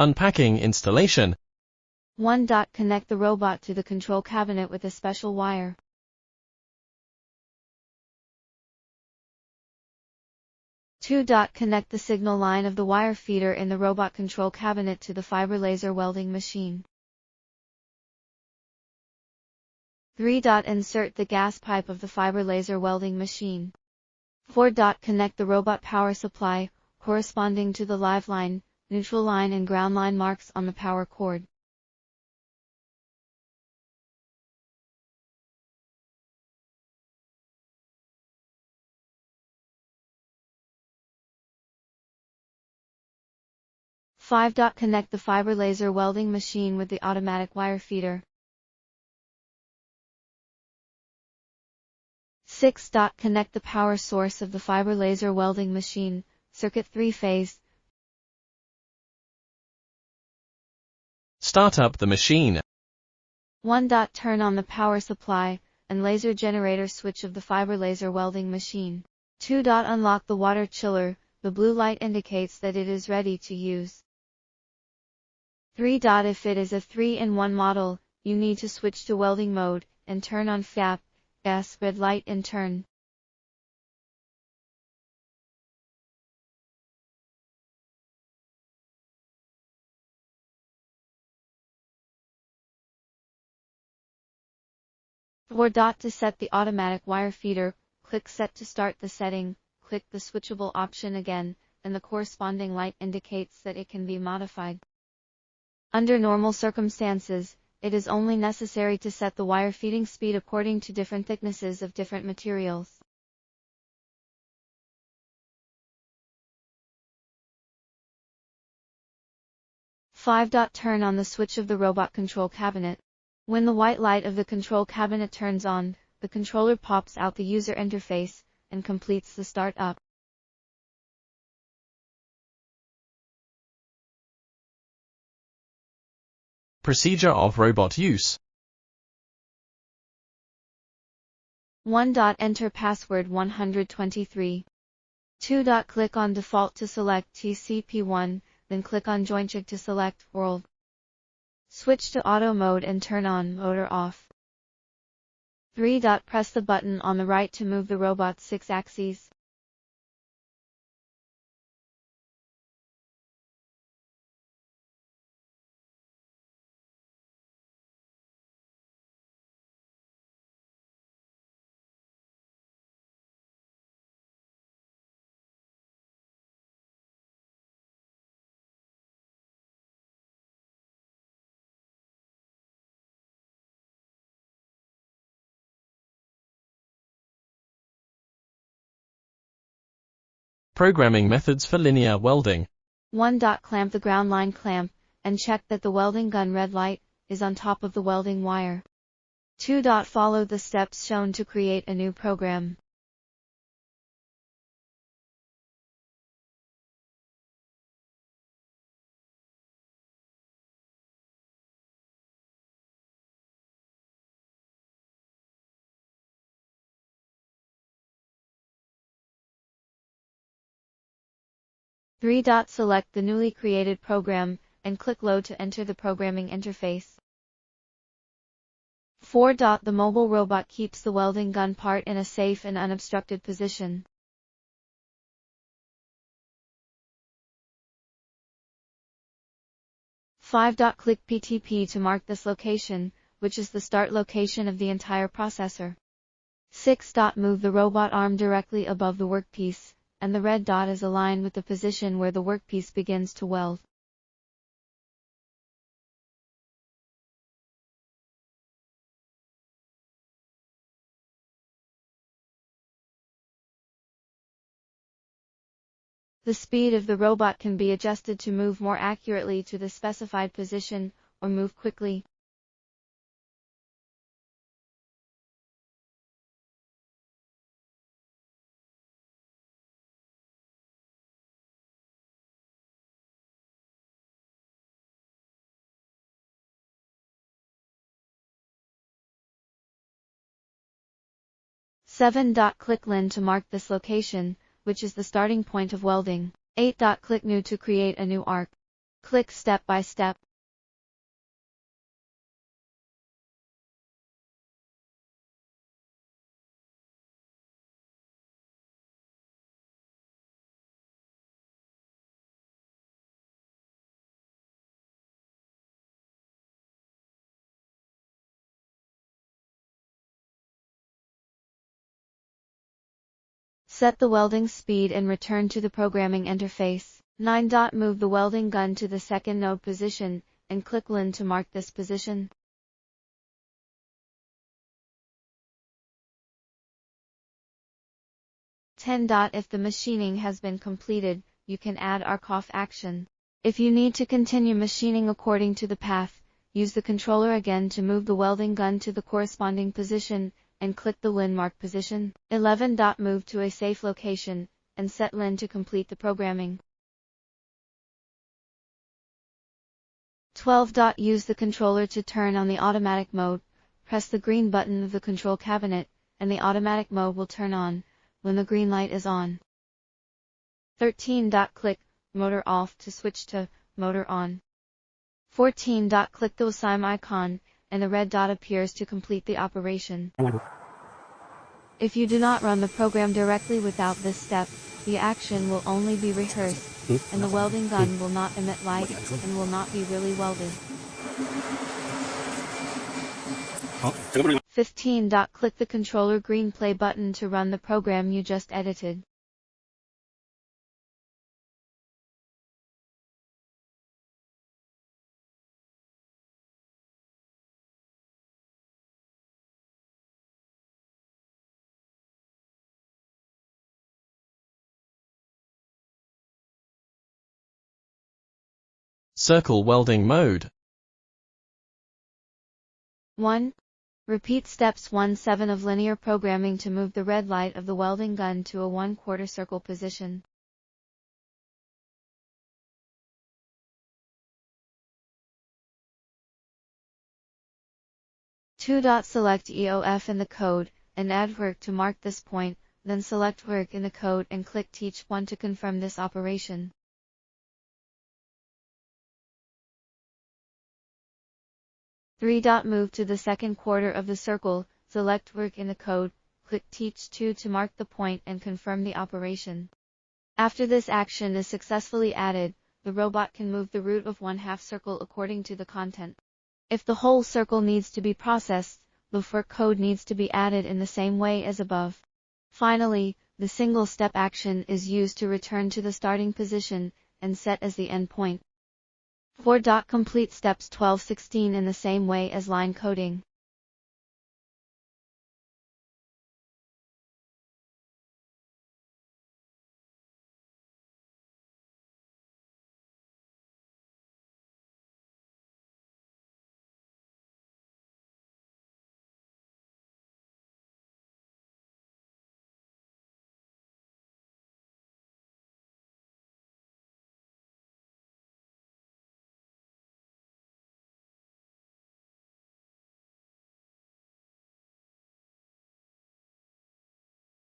Unpacking installation. 1. Connect the robot to the control cabinet with a special wire. 2. Connect the signal line of the wire feeder in the robot control cabinet to the fiber laser welding machine. 3. Insert the gas pipe of the fiber laser welding machine. 4. Connect the robot power supply, corresponding to the live line, neutral line and ground line marks on the power cord. Five. Connect the fiber laser welding machine with the automatic wire feeder. 6. Connect the power source of the fiber laser welding machine, circuit 3-phase. Start up the machine. 1. Turn on the power supply and laser generator switch of the fiber laser welding machine. 2. Unlock the water chiller, the blue light indicates that it is ready to use. 3. If it is a 3-in-1 model, you need to switch to welding mode and turn on FAP, gas red light in turn. 4. To set the automatic wire feeder, click Set to start the setting, click the switchable option again, and the corresponding light indicates that it can be modified. Under normal circumstances, it is only necessary to set the wire feeding speed according to different thicknesses of different materials. 5. Turn on the switch of the robot control cabinet. When the white light of the control cabinet turns on, the controller pops out the user interface and completes the startup. Procedure of robot use. 1. Enter password 123. 2. Click on Default to select TCP1, then click on Joystick to select World. Switch to Auto Mode and turn on Motor Off. 3. Press the button on the right to move the robot's 6 axes. Programming methods for linear welding. 1. Clamp the ground line clamp, and check that the welding gun red light is on top of the welding wire. 2. Follow the steps shown to create a new program. Three. Select the newly created program and click Load to enter the programming interface. 4. The mobile robot keeps the welding gun part in a safe and unobstructed position. 5. Click PTP to mark this location, which is the start location of the entire processor. 6. Move the robot arm directly above the workpiece, and the red dot is aligned with the position where the workpiece begins to weld. The speed of the robot can be adjusted to move more accurately to the specified position, or move quickly. Seven. Click Lin to mark this location, which is the starting point of welding. 8. Click New to create a new arc. Click step by step. Set the welding speed and return to the programming interface. 9. Move the welding gun to the second node position, and click Line to mark this position. 10. If the machining has been completed, you can add AKH action. If you need to continue machining according to the path, use the controller again to move the welding gun to the corresponding position, and click the Line mark position. 11. Move to a safe location, and set Line to complete the programming. 12. Use the controller to turn on the automatic mode. Press the green button of the control cabinet, and the automatic mode will turn on when the green light is on. 13. Click Motor Off to switch to Motor On. 14. Click the SIM icon, and the red dot appears to complete the operation. If you do not run the program directly without this step, the action will only be rehearsed, and the welding gun will not emit light and will not be really welded. 15. Click the controller green play button to run the program you just edited. Circle welding mode. 1. Repeat steps 1-7 of linear programming to move the red light of the welding gun to a 1/4 circle position. 2. Select EOF in the code, and add work to mark this point, then select work in the code and click Teach 1 to confirm this operation. 3. Move to the second quarter of the circle, select work in the code, click Teach 2 to mark the point and confirm the operation. After this action is successfully added, the robot can move the root of 1/2 circle according to the content. If the whole circle needs to be processed, the for code needs to be added in the same way as above. Finally, the single step action is used to return to the starting position and set as the end point. 4. Complete steps 12-16 in the same way as line coding.